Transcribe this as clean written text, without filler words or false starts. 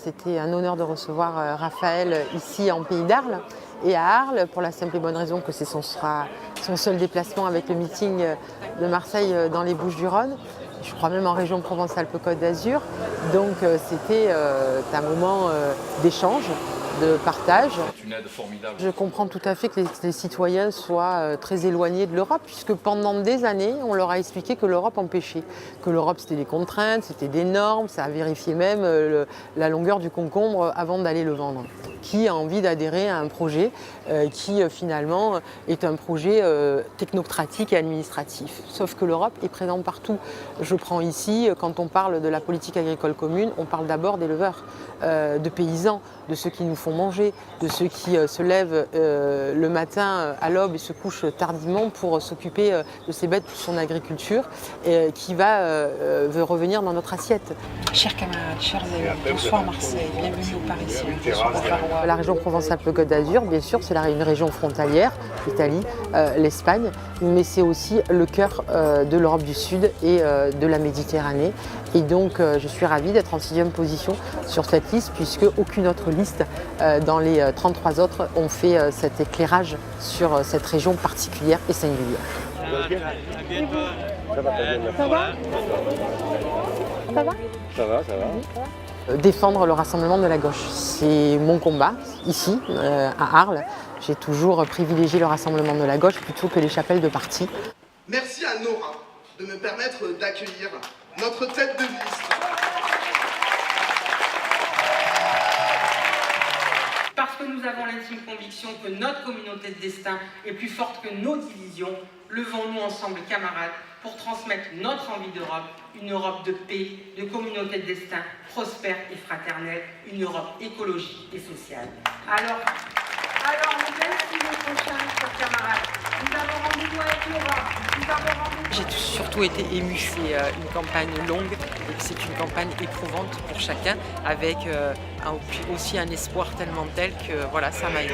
c'était un honneur de recevoir Raphaël ici en Pays d'Arles et à Arles, pour la simple et bonne raison que ce sera son seul déplacement avec le meeting de Marseille dans les Bouches-du-Rhône. Je crois même en région Provence-Alpes-Côte d'Azur. Donc c'était un moment d'échange, de partage. C'est une aide formidable. Je comprends tout à fait que les citoyens soient très éloignés de l'Europe, puisque pendant des années, on leur a expliqué que l'Europe empêchait, que l'Europe c'était des contraintes, c'était des normes, ça a vérifié même la longueur du concombre avant d'aller le vendre. Qui a envie d'adhérer à un projet qui finalement est un projet technocratique et administratif. Sauf que l'Europe est présente partout. Je prends ici, quand on parle de la politique agricole commune, on parle d'abord d'éleveurs, de paysans, de ceux qui nous font manger, de ceux qui se lèvent le matin à l'aube et se couchent tardivement pour s'occuper de ces bêtes pour son agriculture, qui veut revenir dans notre assiette. Chers camarades, chers amis, bonsoir Marseille, bienvenue au Parisien. La région Provence-Alpes-Côte d'Azur, bien sûr, c'est une région frontalière, l'Italie, l'Espagne, mais c'est aussi le cœur de l'Europe du Sud et de la Méditerranée. Et donc, je suis ravie d'être en 6e position sur cette liste, puisque aucune autre liste dans les 33 autres ont fait cet éclairage sur cette région particulière et singulière. Ça va, ça va. Défendre le rassemblement de la gauche, c'est mon combat, ici, à Arles. J'ai toujours privilégié le rassemblement de la gauche plutôt que les chapelles de parti. Merci à Nora de me permettre d'accueillir notre tête de liste. Parce que nous avons l'intime conviction que notre communauté de destin est plus forte que nos divisions, levons-nous ensemble, camarades, pour transmettre notre envie d'Europe, une Europe de paix, de communauté de destin prospère et fraternelle, une Europe écologique et sociale. Alors, merci les prochains, chers camarades. Nous avons rendez-vous avec l'Europe. J'ai surtout été émue. C'est une campagne longue et c'est une campagne éprouvante pour chacun, avec aussi un espoir tellement tel que voilà, ça m'a émue.